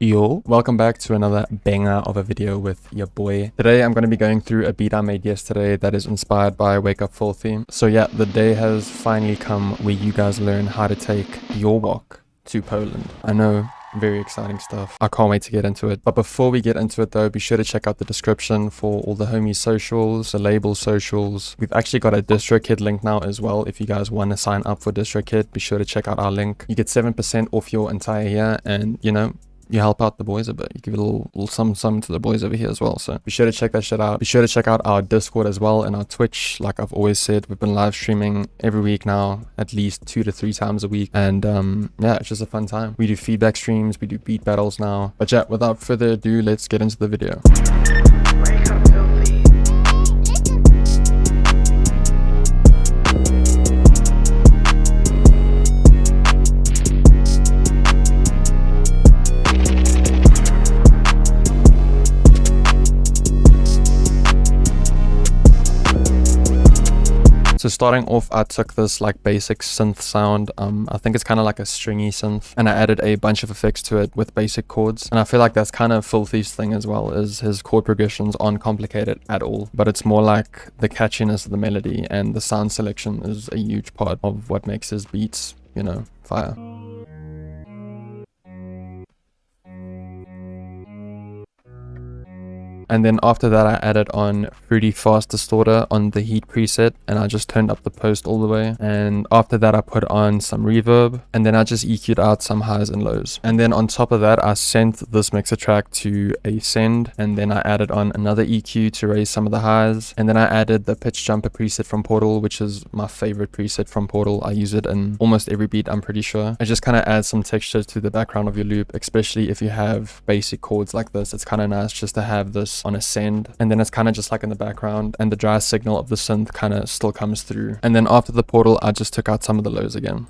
Yo, welcome back to another banger of a video with your boy. Today I'm going to be going through a beat I made yesterday that is inspired by WakeUpFilthy. So yeah, the day has finally come where you guys learn how to take your WOK to Poland. I know, very exciting stuff. I can't wait to get into it. But before we get into it though, be sure to check out the description for all the homies socials, the label socials. We've actually got a DistroKid link now as well. If you guys want to sign up for DistroKid, be sure to check out our link. You get 7% off your entire year, and you know, you help out the boys a bit. You give a little some to the boys over here as well. So be sure to check that shit out. Be sure to check out our Discord as well and our Twitch. Like I've always said, we've been live streaming every week now, at least 2 to 3 times a week. And yeah, it's just a fun time. We do feedback streams, we do beat battles now. But yeah, without further ado, let's get into the video. Wake up, filthy. So starting off, I took this like basic synth sound. I think it's kind of like a stringy synth, and I added a bunch of effects to it with basic chords. And I feel like that's kind of Filthy's thing as well, is his chord progressions aren't complicated at all, but it's more like the catchiness of the melody, and the sound selection is a huge part of what makes his beats, you know, fire. And then after that, I added on Fruity Fast Distorter on the heat preset, and I just turned up the post all the way. And after that, I put on some reverb, and then I just EQ'd out some highs and lows. And then on top of that, I sent this mixer track to a send, and then I added on another EQ to raise some of the highs. And then I added the pitch jumper preset from Portal, which is my favorite preset from Portal. I use it in almost every beat, I'm pretty sure. It just kind of adds some texture to the background of your loop, especially if you have basic chords like this. It's kind of nice just to have this on a send, and then it's kind of just like in the background, and the dry signal of the synth kind of still comes through. And then after the Portal, I just took out some of the lows again.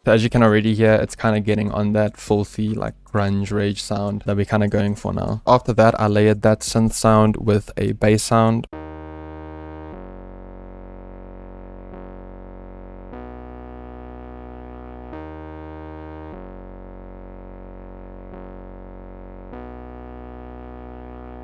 So as you can already hear, it's kind of getting on that filthy like grunge rage sound that we're kind of going for now. After that, I layered that synth sound with a bass sound.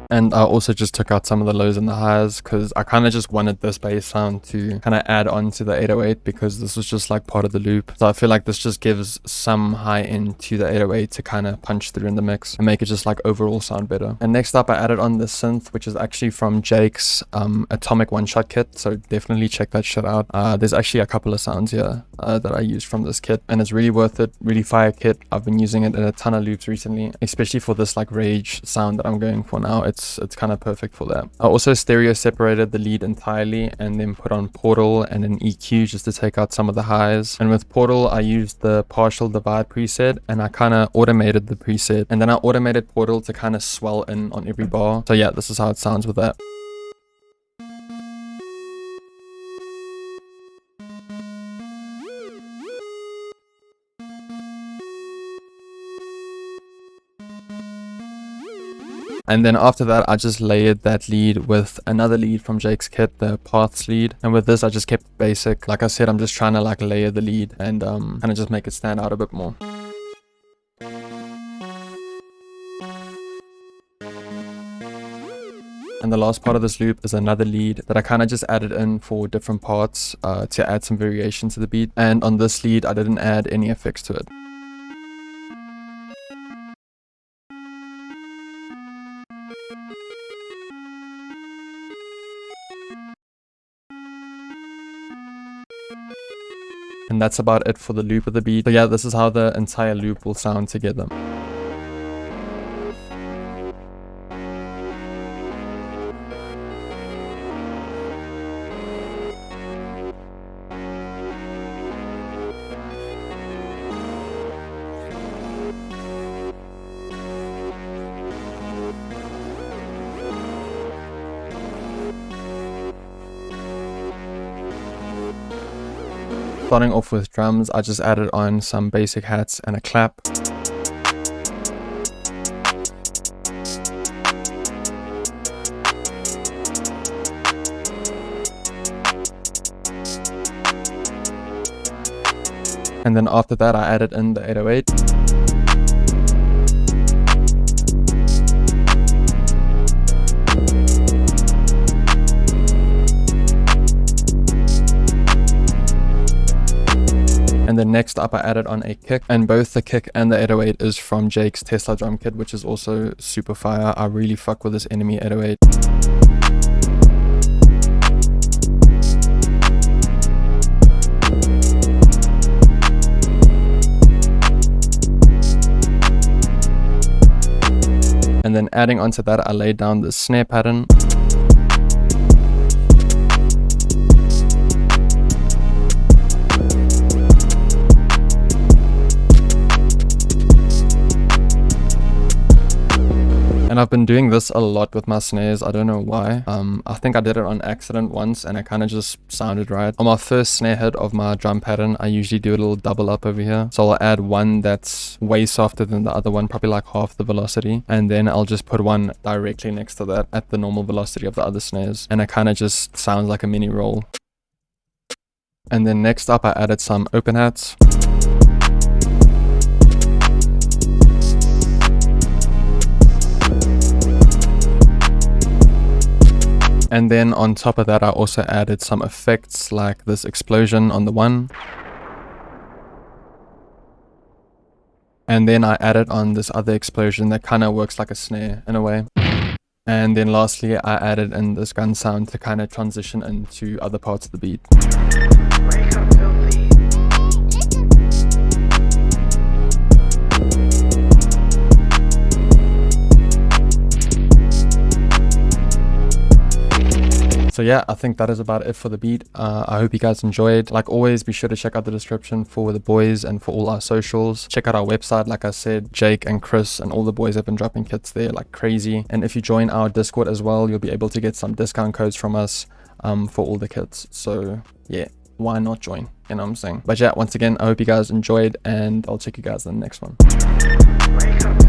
And I also just took out some of the lows and the highs because I kind of just wanted this bass sound to kind of add on to the 808, because this was just like part of the loop. So I feel like this just gives some high end to the 808 to kind of punch through in the mix and make it just like overall sound better. And next up, I added on the synth, which is actually from Jake's Atomic One Shot kit. So definitely check that shit out. There's actually a couple of sounds here that I used from this kit, and it's really worth it. Really fire kit. I've been using it in a ton of loops recently, especially for this like rage sound that I'm going for now. It's kind of perfect for that. I also stereo separated the lead entirely and then put on Portal and an EQ just to take out some of the highs. And with Portal, I used the partial divide preset, and I kind of automated the preset, and then I automated Portal to kind of swell in on every bar. So yeah, this is how it sounds with that. And then after that, I just layered that lead with another lead from Jake's kit, the Paths lead. And with this, I just kept it basic. Like I said, I'm just trying to like layer the lead and kind of just make it stand out a bit more. And the last part of this loop is another lead that I kind of just added in for different parts to add some variation to the beat. And on this lead, I didn't add any effects to it. And that's about it for the loop of the beat. So yeah, this is how the entire loop will sound together. Starting off with drums, I just added on some basic hats and a clap. And then after that I added in the 808. And then next up I added on a kick, and both the kick and the 808 is from Jake's Tesla drum kit, which is also super fire. I really fuck with this enemy 808. And then adding onto that I laid down the snare pattern. And I've been doing this a lot with my snares. I don't know why. I think I did it on accident once and it kind of just sounded right. On my first snare hit of my drum pattern, I usually do a little double up over here. So I'll add one that's way softer than the other one, probably like half the velocity. And then I'll just put one directly next to that at the normal velocity of the other snares. And it kind of just sounds like a mini roll. And then next up I added some open hats. And then on top of that I also added some effects like this explosion on the one. And then I added on this other explosion that kind of works like a snare in a way. And then lastly I added in this gun sound to kind of transition into other parts of the beat. WakeUpFilthy. So yeah, I think that is about it for the beat. I hope you guys enjoyed. Like always, be sure to check out the description for the boys and for all our socials. Check out our website. Like I said, Jake and Chris and all the boys have been dropping kits there like crazy. And if you join our Discord as well, you'll be able to get some discount codes from us for all the kits. So yeah, why not join? You know what I'm saying? But yeah, once again, I hope you guys enjoyed and I'll check you guys in the next one. WakeUp.